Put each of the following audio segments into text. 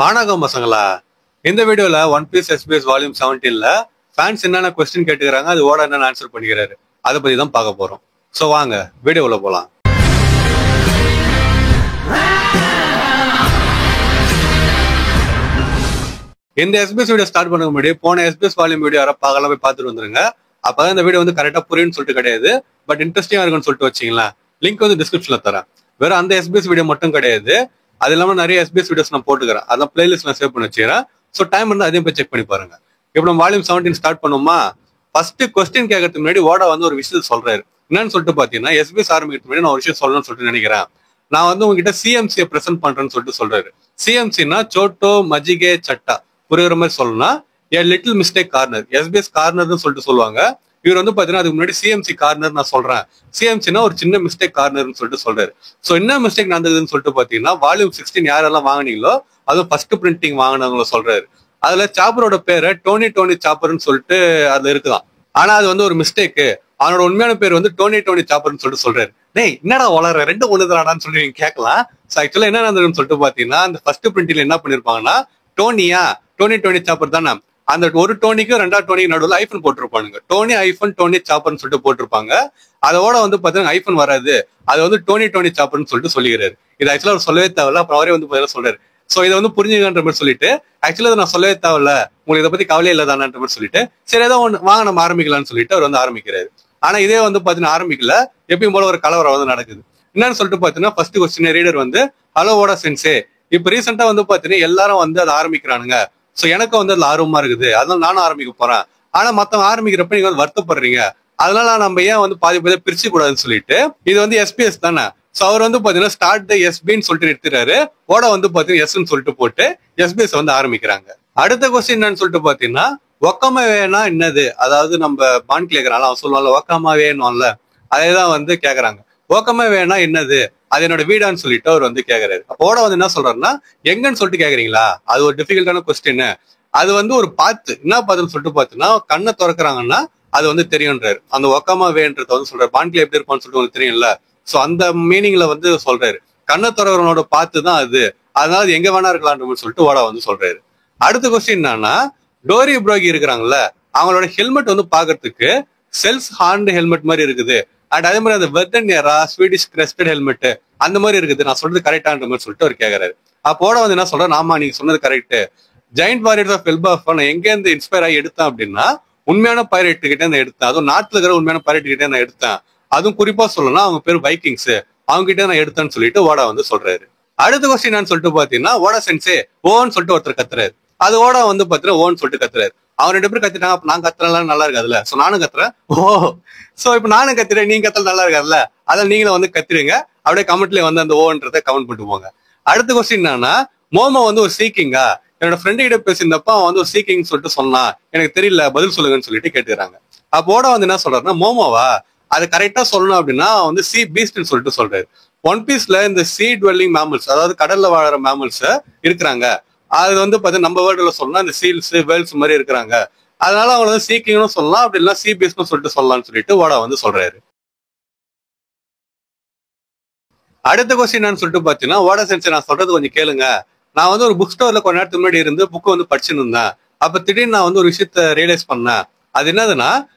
வானகம் பசங்களா, இந்த வீடியோல ஒன் பீஸ் எஸ்பிஎஸ் வால்யூம் 17ல ஃபேன்ஸ் என்னென்ன கொஸ்டின் கேட்டுக்கிறாங்க, அது ஓட என்னென்ன ஆன்சர் பண்ணிக்கிறாரு, அதை பத்தி தான் பார்க்க போறோம். சோ வாங்க வீடியோல போலாம். இந்த எஸ்பிஎஸ் வீடியோ ஸ்டார்ட் பண்ண முன்னாடி போன எஸ்பிஎஸ் வால்யூம் வீடியோ யாரோ பார்க்கலாம், போய் பார்த்துட்டு வந்துருங்க. அப்பதான் இந்த வீடியோ வந்து கரெக்டா புரியும்னு சொல்லிட்டு கிடையாது, பட் இன்ட்ரெஸ்டிங்கா இருக்குன்னு சொல்லிட்டு வச்சிங்களா. லிங்க் வந்து டிஸ்கிரிப்ஷன்ல தரேன். வெறும் அந்த எஸ்பிஎஸ் வீடியோ மட்டும் கிடையாது, அது இல்லாம நிறைய எஸ்பிஎஸ் வீடியோஸ் நான் போட்டுக்கிறேன். அதான் பிளேலிஸ்ட் நான் சேவ் பண்ணி வச்சுக்கிறேன். ஸோ டைம் வந்து அதையும் போய் செக் பண்ணி பாருங்க. இப்போ நம்ம வால்யூம் 17 ஸ்டார்ட் பண்ணுமா. ஃபர்ஸ்ட் கொஸ்டின் கேட்கறதுக்கு முன்னாடி ஓட வந்து ஒரு விஷயத்தை சொல்றாரு. என்னன்னு சொல்லிட்டு பாத்தீங்கன்னா, எஸ்பிஎஸ் ஆரம்பிக்கிறதுக்கு முன்னாடி நான் ஒரு விஷயம் சொல்லணும்னு சொல்லிட்டு நினைக்கிறேன். நான் வந்து உங்ககிட்ட சிஎம்சியை பிரசென்ட் பண்றேன்னு சொல்லிட்டு சொல்றாரு. சிஎம்சினா சோட்டோ மஜிகே சட்டா, புரியுற மாதிரி சொல்லணும்னா a little mistake corner, SBS கார்னர்னு சொல்லிட்டு சொல்லுவாங்க. இவர் வந்து பாத்தீங்கன்னா அதுக்கு முன்னாடி சிஎம்சி கார்னர் நான் சொல்றேன், சிஎம்சினா ஒரு சின்ன மிஸ்டேக் கார்னர்னு சொல்லிட்டு சொல்றாரு. சோ என்ன மிஸ்டேக் நடந்ததுன்னு சொல்லிட்டு பாத்தீங்கன்னா, வால்யூம் 16 யாரெல்லாம் வாங்கினீங்களோ அதுவும் ஃபர்ஸ்ட் பிரிண்டிங் வாங்கினவங்கள சொல்றாரு. அதுல சாப்பரோட பேரை டோனி சாப்பர்னு சொல்லிட்டு அது இருக்குதான். ஆனா அது வந்து ஒரு மிஸ்டேக். அவனோட உண்மையான பேர் வந்து டோனி சாப்பர்னு சொல்லிட்டு சொல்றாரு. டேய் என்னடா வளர, ரெண்டு ஒண்ணுதானான்னு சொல்லி நீங்க கேட்கலாம். சோ ஆக்சுவலா என்ன நடந்ததுன்னு சொல்லிட்டு பாத்தீங்கன்னா, அந்த ஃபர்ஸ்ட் பிரிண்ட்ல என்ன பண்ணிருப்பாங்கன்னா, டோனி சாப்பர் தானே, அந்த ஒரு டோனிக்கும் ரெண்டாவது டோனிக்கு நடுவில் ஐஃபன் போட்டிருப்பானுங்க. டோனி சாப்பர்னு சொல்லிட்டு போட்டிருப்பாங்க. அதோட வந்து பாத்தீங்கன்னா ஐஃபன் வராது, அது வந்து டோனி சாப்பர்னு சொல்லிட்டு சொல்லிக்கிறாரு. இது ஆக்சுவலா அவர் சொல்லவே தேவையில்ல, அப்புறம் அவரே வந்து பாத்தீங்கன்னா சொல்றாரு. சோ இதை வந்து புரிஞ்சுங்கன்ற மாதிரி சொல்லிட்டு, ஆக்சுவலா நான் சொல்லவே தேவையில்ல, உங்களுக்கு இதை பத்தி கவலையே இல்லதான்ற மாதிரி சொல்லிட்டு, சரி ஏதோ ஒன்று வாங்க நம்ம ஆரம்பிக்கலாம்னு சொல்லிட்டு அவர் வந்து ஆரம்பிக்கிறாரு. ஆனா இதே வந்து பாத்தீங்கன்னா ஆரம்பிக்கல, எப்பயும் போல ஒரு கலவரம் வந்து நடக்குது. என்னன்னு சொல்லிட்டு பாத்தீங்கன்னா, ஃபர்ஸ்ட் கொஸ்டின் ரீடர் வந்து ஹலோ ஓடா சென்சே, இப்ப ரீசெண்டா வந்து பாத்தீங்கன்னா எல்லாரும் வந்து அதை ஆரம்பிக்கிறானுங்க. சோ எனக்கு வந்து அதுல ஆர்வமா இருக்குது, அதனால நானும் ஆரம்பிக்க போறேன். ஆனா மத்தவங்க ஆரம்பிக்கிறப்ப நீங்க வந்து வருத்தப்படுறீங்க, அதனால நம்ம ஏன் வந்து பாதி பிரிச்சு கூடாதுன்னு சொல்லிட்டு, இது வந்து எஸ்பிஎஸ் தானே. சோ அவர் வந்து பாத்தீங்கன்னா ஸ்டார்ட் த எஸ்பின்னு சொல்லிட்டு எடுத்துறாரு. ஓட வந்து பாத்தீங்கன்னா எஸ்ன்னு சொல்லிட்டு போட்டு எஸ்பிஎஸ் வந்து ஆரம்பிக்கிறாங்க. அடுத்த கொஸ்டின் என்னன்னு சொல்லிட்டு பாத்தீங்கன்னா, ஒக்கமா வேணா என்னது, அதாவது நம்ம பான் கேக்குறாங்க, அவன் சொல்லுவாங்கல்ல ஒக்கமா வேணும்ல, அதேதான் வந்து கேக்குறாங்க. ஓக்கமா வேணா என்னது, அது என்னோட வீடான்னு சொல்லிட்டு அவர் வந்து கேக்குறாரு. அப்போட வந்து என்ன சொல்றாருன்னா, எங்கன்னு சொல்லிட்டு கேக்குறீங்களா, அது ஒரு டிஃபிகல்ட்டான கொஸ்டின். அது வந்து ஒரு பாத்து என்ன பாத்துன்னு சொல்லிட்டு பாத்தீங்கன்னா, கண்ணை திறக்கிறாங்கன்னா அது வந்து தெரியும்ன்றாரு. அந்த ஒக்கமா வேன்றத வந்து சொல்றாரு. பான்கில எப்படி இருப்பான்னு சொல்லிட்டு உங்களுக்கு தெரியும்ல. சோ அந்த மீனிங்ல வந்து சொல்றாரு, கண்ணை திறக்கிறவனோட பாத்து தான் அது, அதனால அது எங்க வேணா இருக்கலாம்னு சொல்லிட்டு ஓடா வந்து சொல்றாரு. அடுத்த கொஸ்டின் என்னன்னா, டோரி புரோகி இருக்கிறாங்கல்ல, அவங்களோட ஹெல்மெட் வந்து பாக்குறதுக்கு செல்ஸ் ஹார்ன் ஹெல்மெட் மாதிரி இருக்குது. அண்ட் அதே மாதிரி அந்த வெர்டன்யரா ஸ்வீடிஷ் கிரெஸ்டட் ஹெல்மெட் அந்த மாதிரி இருக்குது. நான் சொல்றது கரெக்டான்ற மாதிரி சொல்லிட்டு அவர் கேக்குறாரு. அப்போட வந்து என்ன சொல்றேன், ஆமா நீங்க சொன்னது கரெக்ட், ஜெயண்ட் வாரியர்ஸ் ஆஃப் எல்பாஃப் நான் எங்க இருந்து இன்ஸ்பயர் ஆகி எடுத்தேன் அப்படின்னா, உண்மையான பைரேட் கிட்டே நான் எடுத்தேன். அதுவும் நாட்டுல இருக்கிற உண்மையான பைரேட் கிட்டே நான் எடுத்தேன். அதுவும் குறிப்பா சொல்லலாம் அவங்க பேர் வைக்கிங்ஸ், அவங்க கிட்டே நான் எடுத்தேன்னு சொல்லிட்டு ஓடா வந்து சொல்றாரு. அடுத்த கொஸ்டின் என்னன்னு சொல்லிட்டு பாத்தீங்கன்னா, ஓடா சென்சே ஓன்னு சொல்லிட்டு ஒருத்தர் கத்துறாரு. அது ஓடா வந்து பாத்தீங்கன்னா ஓன்னு சொல்லிட்டு கத்துறாரு. அவன் ரெண்டு பேரும் கத்திட்டாங்க. அப்ப நான் கத்துறேன் நல்லா இருக்காதுல்ல, சோ நானும் கத்துறேன். ஓ சோ இப்ப நானும் கத்துறேன், நீங்க கத்தல நல்லா இருக்காதுல்ல, அதான் நீங்களும் வந்து கத்துறீங்க. அப்படியே கமெண்ட்ல வந்து அந்த ஓன்றத கமெண்ட் பண்ணிட்டு போங்க. அடுத்த கொஸ்டின் என்னன்னா, மோமோ வந்து ஒரு சீக்கிங்கா, என்னோட ஃப்ரெண்டு கிட்ட பேசியிருந்தப்ப அவன் வந்து ஒரு சீக்கிங் சொல்லிட்டு சொன்னான், எனக்கு தெரியல பதில் சொல்லுங்கன்னு சொல்லிட்டு கேட்டுக்கிறாங்க. அப்போட வந்து என்ன சொல்றாருன்னா, மோமோவா, அது கரெக்டா சொல்லணும் அப்படின்னா வந்து சி பீஸ்ட்னு சொல்லிட்டு சொல்றாரு. ஒன் பீஸ்ல இந்த சி டுவெல்லிங் மேமல்ஸ், அதாவது கடல்ல வாழற மேமல்ஸ் இருக்கிறாங்க. அது வந்து பாத்தீங்கன்னா நம்ம வேர்டுல சொல்லலாம், இந்த சீல்ஸ் வேல்ஸ் மாதிரி இருக்கிறாங்க. அதனால அவங்க வந்து சீக்கிங்னு சொல்லலாம், அப்படி இல்லைன்னா சி பீஸ்ட்னு சொல்லிட்டு சொல்லலாம்னு சொல்லிட்டு ஓடா வந்து சொல்றாரு. அடுத்த கொஸ்டின் என்னன்னு சொல்லிட்டு பாத்தீங்கன்னா, ஓடா சென்சே நான் சொல்றது கொஞ்சம் கேளுங்க. நான் வந்து ஒரு புக் ஸ்டோர்ல கொஞ்ச நேரத்துக்கு முன்னாடி இருந்து புக் வந்து படிச்சுன்னு இருந்தேன். அப்ப திடீர்னு நான் வந்து ஒரு விஷயத்த ரியலைஸ் பண்ணேன். அது என்னதுன்னா,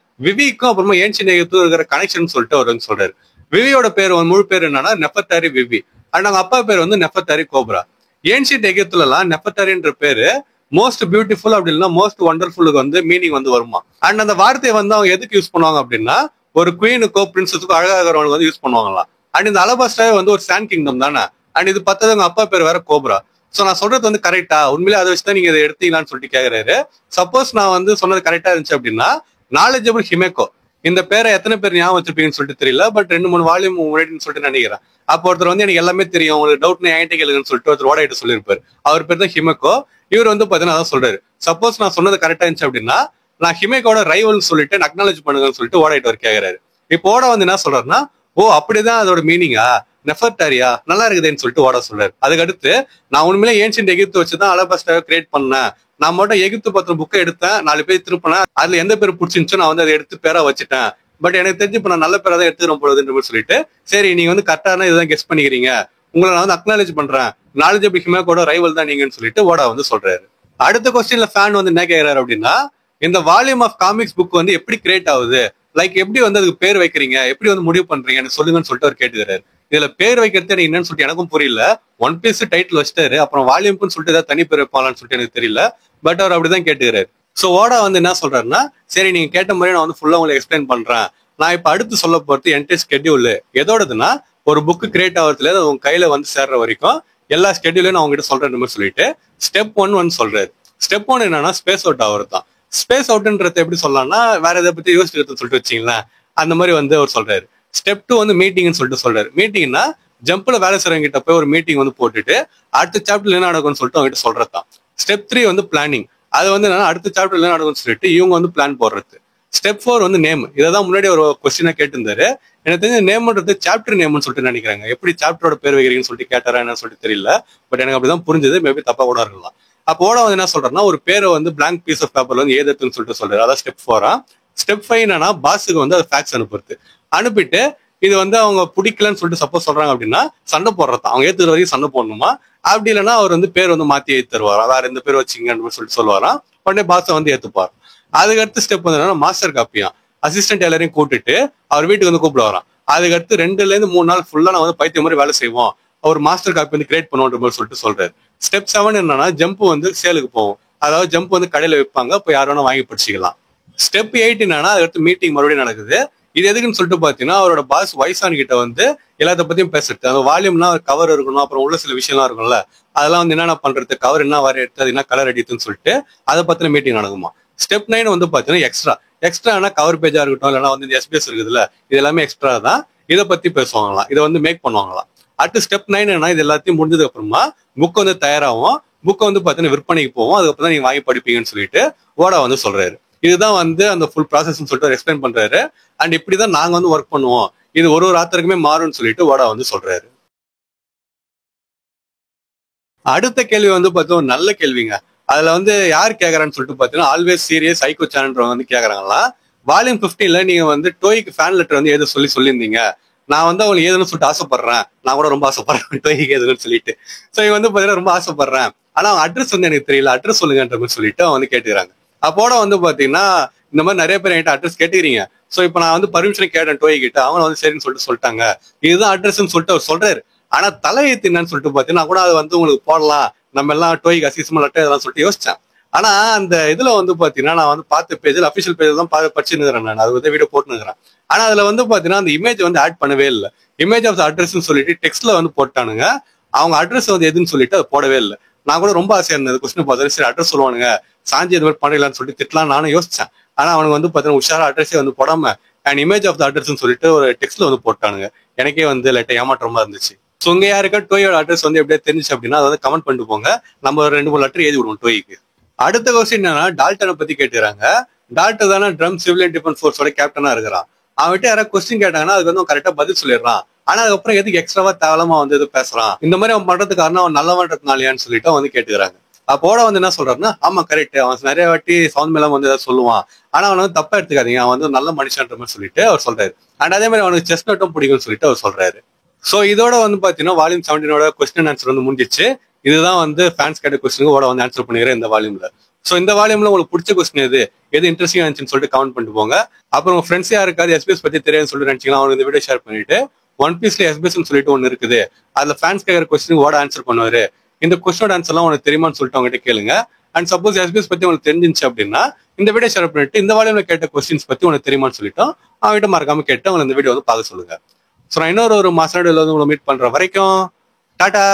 விவிக்கும் அப்புறமா ஏன்ஷியன்ட் எகிப்துக்கும் இருக்கிற கனெக்ஷன் சொல்லிட்டு அவர் வந்து சொல்றாரு. விவியோட பேர் முழு பேர் என்னன்னா நெஃபர்டாரி விவி. அண்ட் அவங்க அப்பா பேர் வந்து நெஃபர்டாரி கோப்ரா. ஏன்ஷியன்ட் எகிப்துல எல்லாம் நெஃபர்டாரின்ற பேரு மோஸ்ட் பியூட்டிஃபுல் அப்படி இல்லைன்னா மோஸ்ட் ஒண்டர்ஃபுல்லுக்கு வந்து மீனிங் வந்து வருமா. அண்ட் அந்த வார்த்தையை வந்து அவங்க எதுக்கு யூஸ் பண்ணுவாங்க அப்படின்னா, ஒரு குவீனுக்கோ பிரின்சஸுக்கோ அழகாகிறவங்களுக்கு வந்து யூஸ் பண்ணுவாங்களாம். அண்ட் இந்த அலபாஸ்டாவே வந்து ஒரு சாண்ட் கிங்டம் தானே. அண்ட் இது பத்தவங்க அப்பா பேர் வேற கோப்ரா. சோ நான் சொல்றது வந்து கரெக்டா, உண்மையிலே அதை வச்சுதான் நீங்க இதை எடுத்தீங்களான்னு சொல்லிட்டு கேக்குறாரு. சப்போஸ் நான் வந்து சொன்னது கரெக்டா இருந்துச்சு அப்படின்னா, நாலேஜபிள் ஹிமேக்கோ இந்த பேரை எத்தனை பேர் ஞாபகம் வச்சிருப்பீங்கன்னு சொல்லிட்டு தெரியல, பட் 2-3 வால்யூம் முன்னாடின்னு சொல்லிட்டு நினைக்கிறேன். அப்போ ஒருத்தர் வந்து எனக்கு எல்லாமே தெரியும், உங்களுக்கு டவுட்னு என்கிட்ட கேளுங்கன்னு சொல்லிட்டு ஒருத்தர் ஓடாயிட்டு சொல்லியிருப்பாரு. அவர் பேர் தான் ஹிமேக்கோ. இவர் வந்து பாத்தீங்கன்னா அதான் சொல்றாரு, சப்போஸ் நான் சொன்னது கரெக்டா இருந்துச்சு அப்படின்னா நான் ஹிமேக்கோட ரைவல்னு சொல்லிட்டு அக்னாலேஜ் பண்ணுங்கன்னு சொல்லிட்டு ஓடாயிட்டு அவர் கேக்குறாரு. இப்போ ஓட வந்து என்ன சொல்றாருன்னா, ஓ அப்படிதான் அதோட மீனிங்கா, நெஃபர்டாரியா நல்லா இருக்குதுன்னு சொல்லிட்டு ஓட சொல்றாரு. அதுக்கடுத்து, நான் உண்மையிலே ஏன்ஷியன்ட் எகிப்து வச்சுதான் அலபாஸ்டாவை கிரியேட் பண்ணேன். நான் மட்டும் எகிப்து பத்தின புக்கை எடுத்தேன், 4 பேர் திருப்பினேன், அதுல எந்த பேர் பிடிச்சிருந்துச்சோ நான் வந்து அதை எடுத்து பேரா வச்சுட்டேன். பட் எனக்கு தெரிஞ்சு இப்ப நான் நல்ல பேரா தான் எடுத்துக்கிறோம் போடுதுன்ற மாதிரி சொல்லிட்டு, சரி நீங்க வந்து கரெக்டான இதுதான் கெஸ் பண்ணிக்கிறீங்க, உங்களை நான் வந்து அக்னாலேஜ் பண்றேன், நாலேஜபிள் ஹிமாக்கோட ரைவல் தான் நீங்கன்னு சொல்லிட்டு ஓடா வந்து சொல்றாரு. அடுத்த கொஸ்டின்ல ஃபேன் வந்து என்ன கேட்கிறாரு அப்படின்னா, இந்த வால்யூம் ஆஃப் காமிக்ஸ் புக் வந்து எப்படி கிரியேட் ஆகுது, லைக் எப்படி வந்து அதுக்கு பேர் வைக்கிறீங்க, எப்படி வந்து முடிவு பண்றீங்கன்னு சொல்லுங்கன்னு சொல்லிட்டு அவர் கேட்டுக்கிறாரு. இதுல பேர் வைக்கிறது எனக்கு என்னன்னு சொல்லிட்டு எனக்கும் புரியல. ஒன் பீஸ் டைட்டில் வச்சிட்டாரு, அப்புறம் வால்யூம்னு சொல்லிட்டு ஏதாவது தனி பேர் வைப்பாங்களான்னு சொல்லிட்டு எனக்கு தெரியல. பட் அவர் அப்படிதான் கேட்டுக்கிறாரு. ஸோ ஓடா வந்து என்ன சொல்றாருன்னா, சரி நீங்க கேட்ட மாதிரி நான் வந்து ஃபுல்லா உங்களுக்கு எக்ஸ்பிளைன் பண்றேன். நான் இப்ப அடுத்து சொல்ல போறது என்டையர் ஸ்கெட்யூல் எதோடதுன்னா, ஒரு புக் கிரியேட் ஆகிறதுல உங்க கையில வந்து சேர்ற வரைக்கும் எல்லா ஸ்கெட்யூலையும் நான் உங்ககிட்ட சொல்றேன் மாதிரி சொல்லிட்டு ஸ்டெப் 1 வந்து சொல்றாரு. ஸ்டெப் 1 என்னன்னா ஸ்பேஸ் அவுட் ஆகிறது தான். ஸ்பேஸ் அவுட்ன்றத எப்படி சொல்லலாம்னா, வேற எதை பத்தி யோசிச்சுட்டு சொல்லிட்டு வச்சிங்களேன், அந்த மாதிரி வந்து அவர் சொல்றாரு. ஸ்டெப் 2 வந்து மீட்டிங்னு சொல்லிட்டு சொல்றாரு. மீட்டிங்னா ஜம்ப்ல வேலை செய்றவங்க கிட்ட போய் ஒரு மீட்டிங் வந்து போட்டுட்டு அடுத்த சாப்டர்ல என்ன நடக்கும்னு சொல்லிட்டு அவங்க கிட்ட சொல்றதுதான். ஸ்டெப் 3 வந்து பிளானிங். அது வந்து என்னன்னா அடுத்த சாப்டர்ல என்ன நடக்கும்னு சொல்லிட்டு இவங்க வந்து பிளான் போடுறது. ஸ்டெப் 4 வந்து நேம். இதான் முன்னாடி ஒரு கொஸ்டினா கேட்டிருந்தாரு. எனக்கு தெரிஞ்ச நேம்ன்றது சாப்டர் நேம்னு சொல்லிட்டு நினைக்கிறாங்க. எப்படி சாப்டரோட பேர் வைக்கிறீங்கன்னு சொல்லிட்டு கேட்டாரா என்ன சொல்லிட்டு தெரியல. பட் எனக்கு அப்படிதான் புரிஞ்சது. மேபி தப்பா கூட இருக்கலாம். அப்போ ஓட வந்து என்ன சொல்றேன்னா, ஒரு பேரை வந்து பிளாங்க் பீஸ் ஆஃப் பேப்பர்ல வந்து ஏதத்துன்னு சொல்லிட்டு சொல்றாரு. அதான் ஸ்டெப் 4. ஸ்டெப் 5 என்னன்னா பாஸுக்கு வந்து அது ஃபேக்ஸ் அனுப்புறது. அனுப்பிட்டு இது வந்து அவங்க பிடிக்கலன்னு சொல்லிட்டு சப்போஸ் சொல்றாங்க அப்படின்னா சண்டை போடுறதா, அவங்க ஏத்துக்கிற வரைக்கும் சண்டை போடணுமா. அப்படி இல்லைன்னா அவர் வந்து பேர் வந்து மாத்தி ஏத்து தருவாராம், வேற எந்த பேர் வச்சிங்கன்னு சொல்லிட்டு சொல்லுவாராம். உடனே பாஸை வந்து ஏத்துப்பார். அதுக்கு அடுத்த ஸ்டெப் வந்து என்னன்னா மாஸ்டர் காப்பியா அசிஸ்டன்ட் எல்லாரையும் கூட்டிட்டு அவர் வீட்டுக்கு வந்து கூப்பிடுவாராம். அதுக்கு அடுத்து 2ல இருந்து 3 நாள் ஃபுல்லா நான் வந்து பைத்தியம் மாதிரி வேலை செய்வோம், அவர் மாஸ்டர் காப்பி வந்து கிரியேட் பண்ணுவோன்ற மாதிரி சொல்லிட்டு சொல்றாரு. ஸ்டெப் 7 என்னன்னா ஜம்ப் வந்து சேலுக்கு போகும். அதாவது ஜம்ப் வந்து கடையில வைப்பாங்க, போய் யாரும் வேணா வாங்கி படிச்சுக்கலாம். ஸ்டெப் 8 என்னன்னா அதுக்கு மீட்டிங் மறுபடியும் நடக்குது. இது எதுக்குன்னு சொல்லிட்டு பாத்தீங்கன்னா, அவரோட பாஸ் வைசான் கிட்ட வந்து எல்லாத்த பத்தியும் பேசுறது. அந்த வால்யூம்னா கவர் இருக்கணும், அப்புறம் உள்ள சில விஷயம்லாம் இருக்கும்ல, அதெல்லாம் வந்து என்னென்ன பண்றது, கவர் என்ன வர எடுத்து அது என்ன கலர் அடித்துன்னு சொல்லிட்டு அதை பத்தின மீட்டிங் நடக்குமா. ஸ்டெப் 9 வந்து பாத்தீங்கன்னா எக்ஸ்ட்ரா கவர் பேஜா இருக்கட்டும், இல்லைன்னா வந்து இந்த எஸ்பிஎஸ் இருக்குதுல்ல, இது எல்லாமே எக்ஸ்ட்ரா தான். இதை பத்தி பேசுவாங்களாம், இதை வந்து மேக் பண்ணுவாங்களாம். அடுத்து ஸ்டெப் 9 என்ன, இது எல்லாத்தையும் முடிஞ்சதுக்கு அப்புறமா புக் வந்து தயாராகும். புக்கை வந்து பாத்தீங்கன்னா விற்பனைக்கு போவோம், அதுக்கப்புறம் தான் நீங்க வாங்கி படிப்பீங்கன்னு சொல்லிட்டு ஓடா வந்து சொல்றாரு. இதுதான் வந்து அந்த ஃபுல் ப்ராசஸ் சொல்லிட்டு எக்ஸ்பிளைன் பண்றாரு. அண்ட் இப்படிதான் நாங்க வந்து ஒர்க் பண்ணுவோம், இது ஒரு ஆத்தருக்குமே மாறும்னு சொல்லிட்டு ஓடா வந்து சொல்றாரு. அடுத்த கேள்வி வந்து பார்த்தோம், ஒரு நல்ல கேள்விங்க. அதுல வந்து யார் கேக்குறான்னு சொல்லிட்டு பாத்தீங்கன்னா, ஆல்வேஸ் சீரியஸ் சைக்கோ சேனல்ன்றவங்க வந்து கேக்குறாங்களா. வால்யூம் 15ல நீங்க வந்து டோய்க்கு ஃபேன் லெட்டர் வந்து எழுத சொல்லியிருந்தீங்க. நான் வந்து அவங்களுக்கு எழுதணும்னு சொல்லிட்டு ஆசைப்படுறேன், நான் கூட ரொம்ப ஆசைப்படுறேன் டோய்க்கு எழுதணும்னு சொல்லிட்டு. ஸோ இவங்க வந்து பாத்தீங்கன்னா ரொம்ப ஆசைப்படுறேன், ஆனா அவங்க அட்ரஸ் வந்து எனக்கு தெரியல, அட்ரஸ் சொல்லுங்கன்ற மாதிரி சொல்லிட்டு அவங்க வந்து கேட்டுக்கிறாங்க. அப்போட வந்து பாத்தீங்கன்னா, இந்த மாதிரி நிறைய பேர் என்கிட்ட அட்ரஸ் கேட்டுக்கிறீங்க. ஸோ இப்போ நான் வந்து பர்மிஷன் கேட்டேன் டோய் கிட்ட, அவங்க வந்து சரின்னு சொல்லிட்டு சொல்லிட்டாங்க, இதுதான் அட்ரஸ்ன்னு சொல்லிட்டு அவர் சொல்றாரு. ஆனா தலையெழுத்து என்னன்னு சொல்லிட்டு பாத்தீங்கன்னா கூட அது வந்து உங்களுக்கு போடலாம், நம்ம எல்லாம் டோய்க்கு அசிஸ்மா லெட்டர் இதெல்லாம் சொல்லிட்டு யோசிச்சேன். ஆனா அந்த இதுல வந்து பாத்தீங்கன்னா நான் வந்து பார்த்த பேஜ்ல அபிஷியல் பேஜ் தான் படிச்சுருக்கிறேன், நான் அது வந்து வீடியோ போட்டுனுக்கிறேன். ஆனா அதுல வந்து பாத்தீங்கன்னா அந்த இமேஜ் வந்து ஆட் பண்ணவே இல்லை. இமேஜ் ஆஃப் அட்ரஸ் சொல்லிட்டு டெக்ஸ்ட்ல வந்து போட்டானுங்க, அவங்க அட்ரஸ் வந்து எதுன்னு சொல்லிட்டு அது போடவே இல்லை. நான் கூட ரொம்ப ஆசையா இருந்தது கொஸ்டின் பார்த்தா, சரி அட்ரஸ் சொல்லுவானுங்க, சாஞ்சி இது மாதிரி பண்ணலான்னு சொல்லிட்டு திட்டலாம் நானும் யோசிச்சேன். ஆனா அவனுக்கு வந்து பாத்தீங்கன்னா உஷாரா அட்ரஸே வந்து போடாம and image of the address சொல்லிட்டு ஒரு டெக்ஸ்ட்ல வந்து போட்டானுங்க. எனக்கே வந்து லைட்டா ஏமாற்றமா இருந்துச்சு. ஸோ உங்க யாருக்கா டோயோட அட்ரஸ் வந்து எப்படியா தெரிஞ்சு அப்படின்னா அதை வந்து கமெண்ட் பண்ணிட்டு போங்க, நம்ம ஒரு 2-3 லெட்டர் எழுதி விடுவோம் டோய்க்கு. அடுத்த கொஸ்டின் என்னன்னா டால்டனை பத்தி கேட்டுக்கிறாங்க. டால்டன் தானே ட்ரம் சிவில் அண்ட் டிஃபென்ஸ் ஃபோர்ஸோட கேப்டனா இருக்கிறான். அவன்கிட்ட யாராவது கொஸ்டின் கேட்டாங்கன்னா அதுக்கு வந்து கரெக்டா பதில் சொல்லிடுறான். ஆனா அதுக்கப்புறம் எதுக்கு எக்ஸ்ட்ராவா தேவலமா வந்து எது பேசுறான், இந்த மாதிரி அவன் பண்றதுக்கு காரணம் அவன் நல்லவன்றதுனாலயான்னு சொல்லிட்டு வந்து கேட்டுக்கிறாங்க. அப்போட வந்து என்ன சொல்றாருன்னா, ஆமா கரெக்ட், அவன் நிறைய வாட்டி சவுண்ட் மேல வந்து ஏதாவது சொல்லுவான், ஆனா அவன் வந்து தப்பா எடுத்துக்காதீங்க, அவன் வந்து நல்ல மனுஷன்ற மாதிரி சொல்லிட்டு அவர் சொல்றாரு. அண்ட் அதே மாதிரி அவனுக்கு செஸ் நட்டும் பிடிக்கும்னு சொல்லிட்டு அவர் சொல்றாரு. சோ இதோட வந்து பாத்தீங்கன்னா வால்யூம் 17 கொஸ்டின் ஆன்சர் வந்து முடிஞ்சிச்சு. இதுதான் வந்து ஃபேன்ஸ் கேட்ட கொஸ்டினுக்கு ஓட வந்து ஆன்சர் பண்ணிக்கிறேன் இந்த வால்யூம்ல. சோ இந்த வால்யூம்ல உங்களுக்கு பிடிச்ச கொஸ்டின் எது இன்ட்ரெஸ்டிங் ஆச்சுன்னு சொல்லிட்டு கமெண்ட் பண்ணிட்டு போங்க. அப்புறம் உங்க ஃப்ரெண்ட்ஸ் யாருக்காவது எஸ்பிஎஸ் பத்தி தெரியாதுன்னு சொல்லிட்டு நினைச்சீங்கன்னா அவங்க இந்த வீடியோ ஷேர் பண்ணிட்டு, ஒன் பீஸ்ல எஸ்பிஎஸ் சொல்லிட்டு ஒன்னு இருக்குது, அதுல ஃபேன்ஸ் கேட்கற கொஸ்டின் ஓட ஆன்சர் பண்ணுவாரு, இந்த கொஸ்டினோட ஆன்சர்லாம் உனக்கு தெரியுமான்னு சொல்லிட்டு அவங்ககிட்ட கேளுங்க. அண்ட் சப்போஸ் எஸ்பிஎஸ் பத்தி உங்களுக்கு தெரிஞ்சிச்சு அப்படின்னா இந்த வீடியோ ஷேர் பண்ணிட்டு இந்த வால்யூம்ல கேட்ட கொஸ்டின்ஸ் பத்தி உனக்கு தெரியுமான்னு சொல்லிட்டோம் அவங்ககிட்ட மறக்காம கேட்டு அவங்க இந்த வீடியோ வந்து பார்க்க சொல்லுங்க. ஸோ நான் இன்னொரு மாசம் உங்களை மீட் பண்ற வரைக்கும் டாடா.